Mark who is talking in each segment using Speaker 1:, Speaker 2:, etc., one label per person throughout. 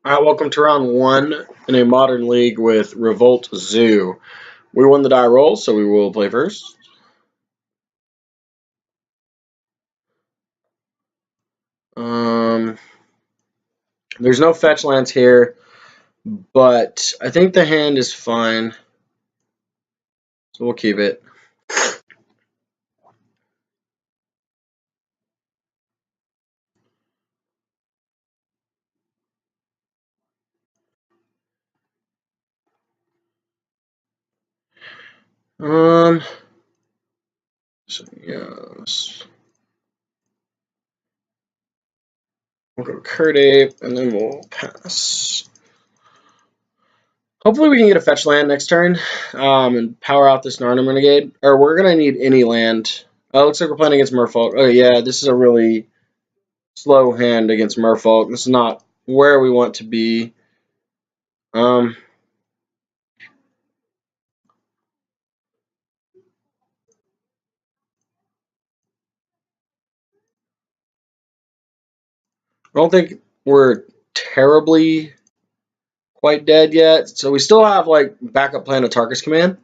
Speaker 1: Alright, welcome to round 1 in a modern league with Revolt Zoo. We won the die roll, so we will play first. There's no fetch lands here, but I think the hand is fine, so we'll keep it. So yes. We'll go Curt Ape, and then we'll pass. Hopefully we can get a fetch land next turn, and power out this Narnum Renegade. Or we're going to need any land. Oh, looks like we're playing against Merfolk. Oh yeah, this is a really slow hand against Merfolk. This is not where we want to be. I don't think we're terribly quite dead yet. So we still have like backup plan of Tarkus Command.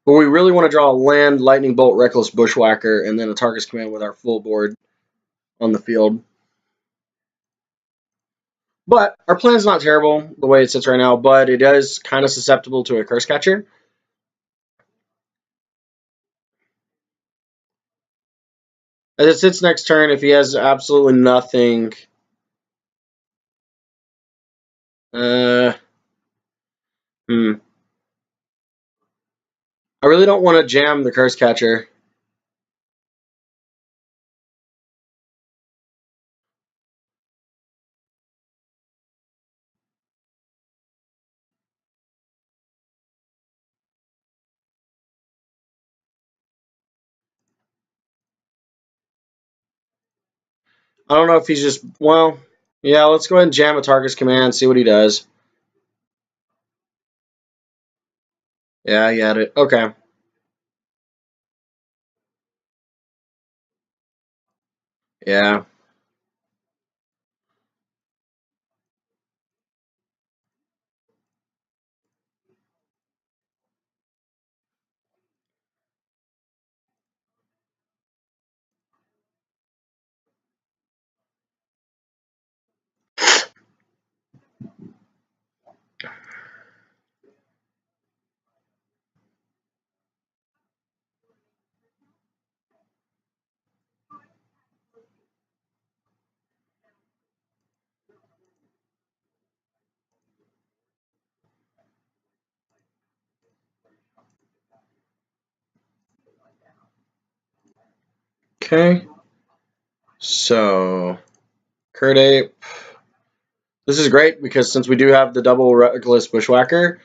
Speaker 1: But we really want to draw a land, Lightning Bolt, Reckless Bushwhacker, and then a Tarkus Command with our full board on the field. But our plan's not terrible the way it sits right now, but it is kind of susceptible to a Curse Catcher. As it sits next turn, if he has absolutely nothing, I really don't want to jam the Curse Catcher. I don't know if he's just, well, yeah, let's go ahead and jam a Tarkus Command, see what he does. Yeah, he had it. Okay. Yeah. Okay. So, Curt Ape. This is great because since we do have the double Reckless Bushwhacker,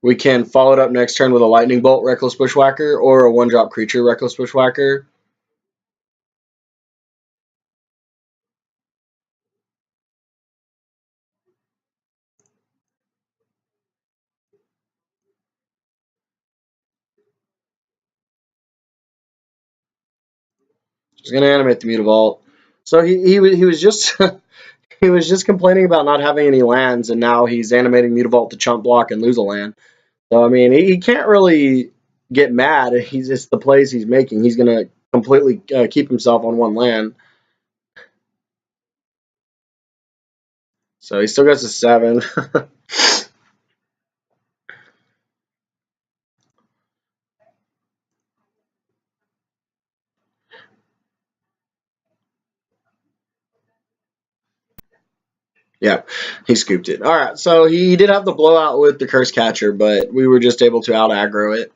Speaker 1: we can follow it up next turn with a Lightning Bolt Reckless Bushwhacker or a one-drop creature Reckless Bushwhacker. He's going to animate the Mutavault. So he was just he was just complaining about not having any lands, and now he's animating Mutavault to chump block and lose a land. So I mean, he can't really get mad. He's just the plays he's making. He's going to completely keep himself on one land. So he still gets a 7. Yeah, he scooped it. All right, so he did have the blowout with the Curse Catcher, but we were just able to out-aggro it.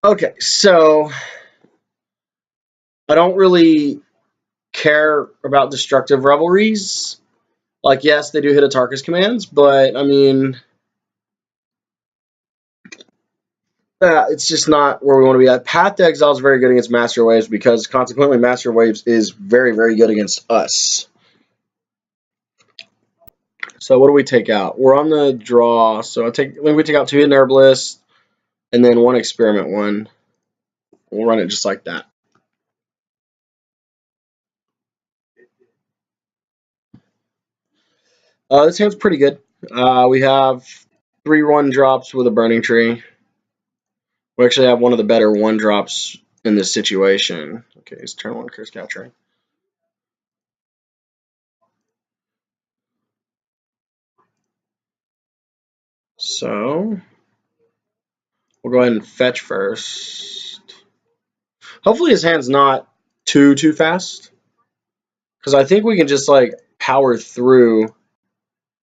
Speaker 1: Okay, so I don't really care about destructive revelries. Like, yes, they do hit a Tarkus commands, but, I mean, it's just not where we want to be at. Path to Exile is very good against Master Waves because, consequently, Master Waves is very, very good against us. So what do we take out? We're on the draw, so I think we take out 2 Hidden Herbalists and then 1 Experiment 1. We'll run it just like that. This hand's pretty good. We have 3 1-drops with a burning tree. We actually have one of the better 1-drops in this situation. Okay, it's turn 1 curse catcher. So we'll go ahead and fetch first. Hopefully his hand's not too fast, because I think we can just like power through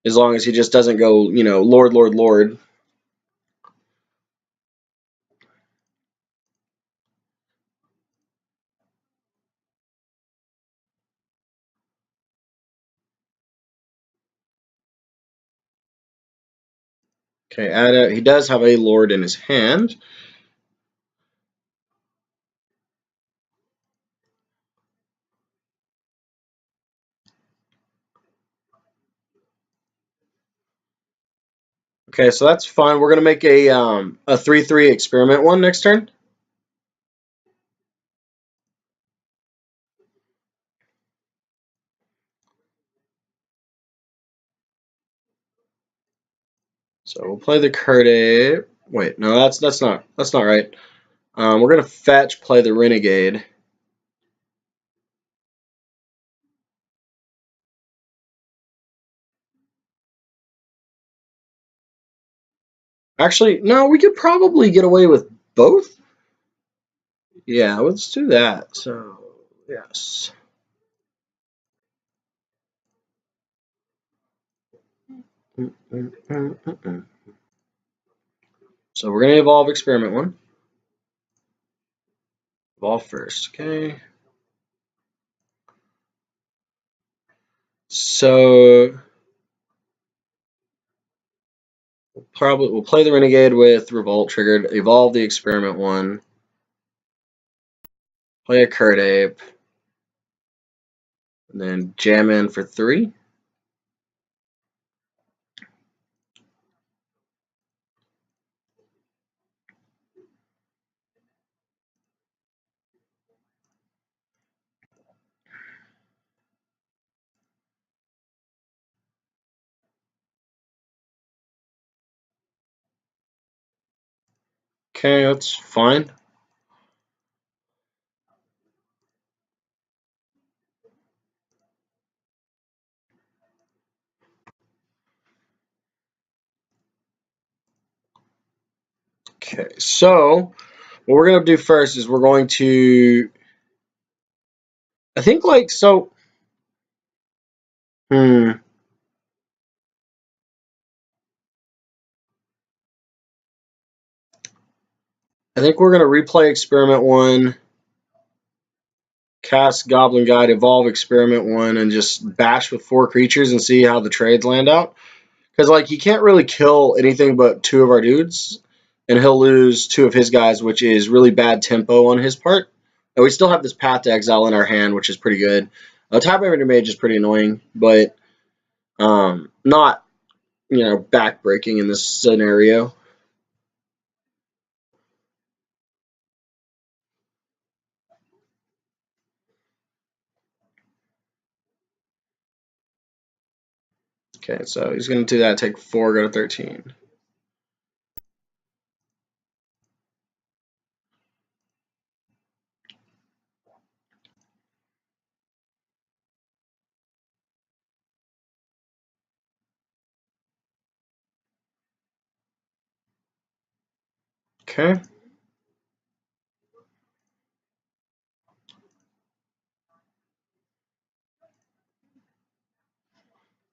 Speaker 1: as long as he just doesn't go, you know, Lord, Lord, Lord. Okay, he does have a Lord in his hand. Okay, so that's fine. We're gonna make a 3/3 experiment one next turn. So we'll play the Curdy. Wait, no, that's not right. We're gonna fetch, play the Renegade. Actually, no, we could probably get away with both. Yeah, let's do that. So yes. So we're gonna evolve experiment one. Evolve first, okay. So we'll play the Renegade with Revolt triggered. Evolve the experiment one. Play a Curt Ape. And then jam in for 3. Okay, that's fine. Okay, so what we're gonna do first is we're going to, I think like so. I think we're gonna replay experiment one, cast Goblin Guide, evolve experiment one, and just bash with 4 creatures and see how the trades land out. Because like he can't really kill anything but 2 of our dudes, and he'll lose 2 of his guys, which is really bad tempo on his part. And we still have this Path to Exile in our hand, which is pretty good. Typewriter Mage is pretty annoying, but not, you know, backbreaking in this scenario. Okay, so he's going to do that, take 4, go to 13. Okay.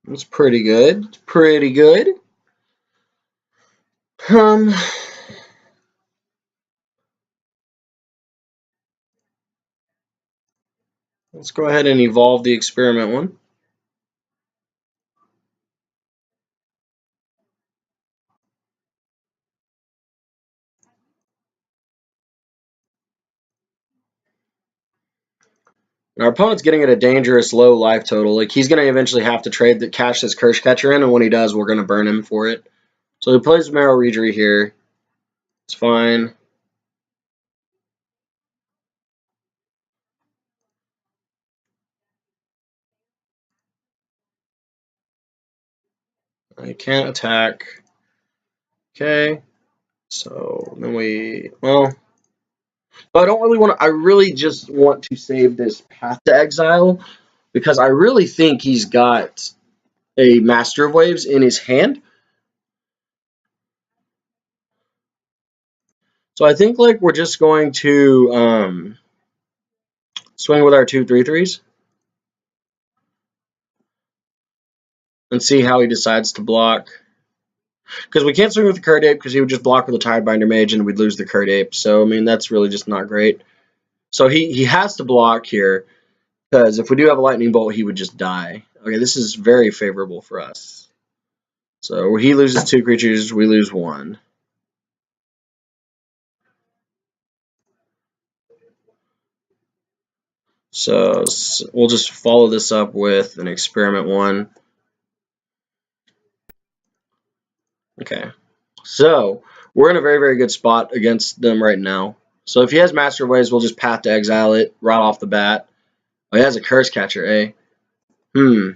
Speaker 1: That's pretty good. Pretty good. Um, let's go ahead and evolve the experiment one. Our opponent's getting at a dangerous low life total. Like he's going to eventually have to trade the cash this Curse Catcher in, and when he does, we're going to burn him for it. So he plays Marrow Reejery here. It's fine. I can't attack. Okay. So then well, but I don't really want to. I really just want to save this Path to Exile because I really think he's got a Master of Waves in his hand. So I think like we're just going to swing with our 2/3/3s and see how he decides to block. Because we can't swing with the Curd Ape because he would just block with a Tidebinder Mage and we'd lose the Curd Ape. So I mean that's really just not great. So he has to block here because if we do have a Lightning Bolt, he would just die. Okay, this is very favorable for us. So he loses 2 creatures, we lose 1. So we'll just follow this up with an Experiment 1. Okay. So we're in a very, very good spot against them right now. So if he has Master of Waves, we'll just Path to Exile it right off the bat. Oh, he has a Curse Catcher, eh? Hmm.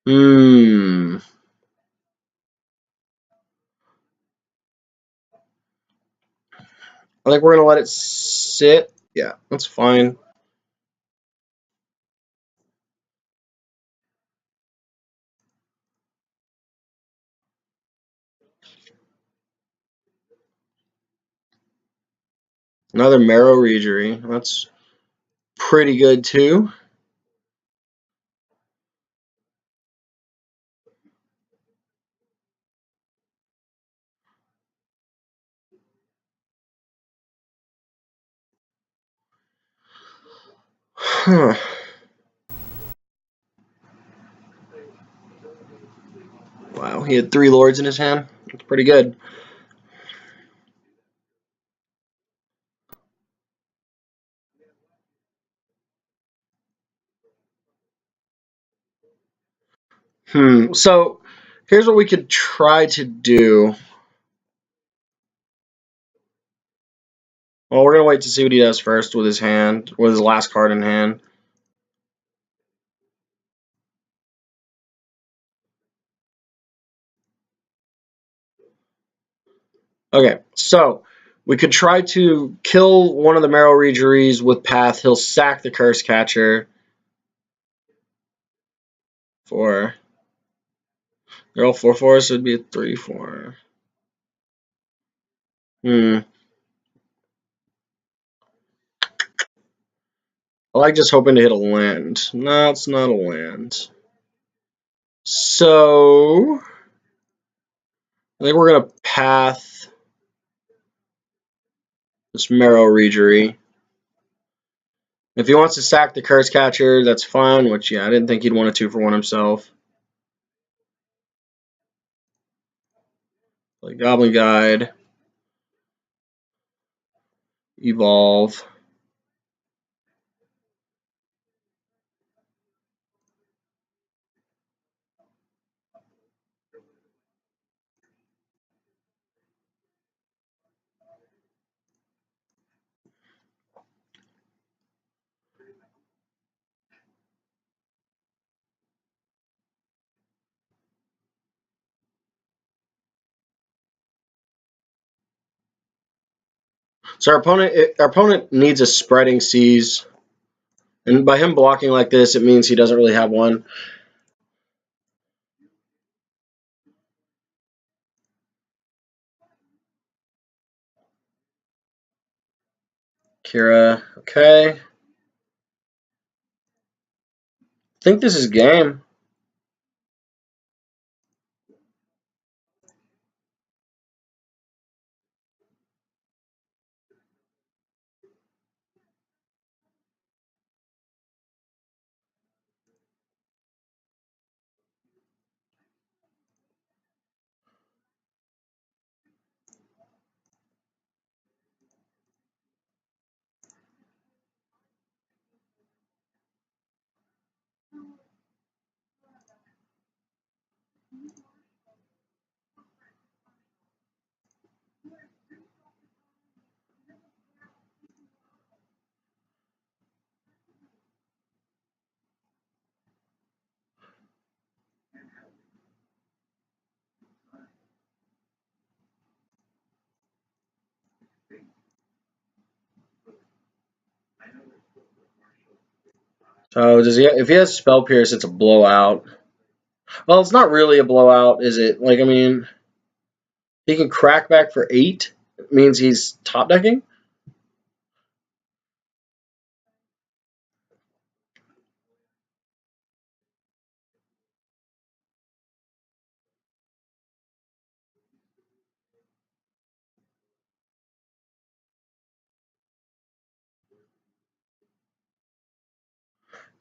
Speaker 1: Hmm. I think we're going to let it sit. Yeah, that's fine. Another Marrow Regery. That's pretty good, too. Huh. Wow, he had 3 Lords in his hand. That's pretty good. So here's what we could try to do. Well, we're going to wait to see what he does first with his hand, with his last card in hand. Okay, so we could try to kill one of the Marrow Regeries with Path. He'll sack the Curse Catcher for... They're all 4/4, so it'd be a 3/4. I like just hoping to hit a land. No, it's not a land. So... I think we're going to Path this Marrow Regery. If he wants to sack the Curse Catcher, that's fine, which, yeah, I didn't think he'd want a 2-for-1 himself. Like Goblin Guide. Evolve. So our opponent needs a Spreading Seas. And by him blocking like this, it means he doesn't really have one. Kira, okay. I think this is game. So does he? If he has Spell Pierce, it's a blowout. Well, it's not really a blowout, is it? Like, I mean, he can crack back for 8. It means he's top decking.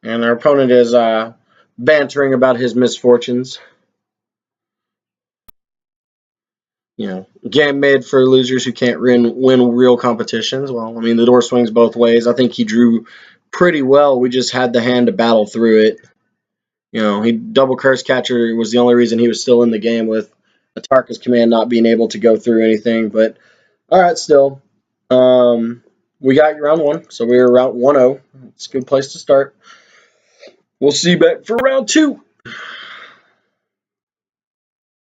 Speaker 1: And our opponent is bantering about his misfortunes. Game made for losers who can't win real competitions. Well, I mean, the door swings both ways. I think he drew pretty well. We just had the hand to battle through it. He double Curse Catcher was the only reason he was still in the game, with Atarka's command not being able to go through anything. But all right, still, we got round 1, so we were round 1-0. It's a good place to start. We'll see you back for round 2.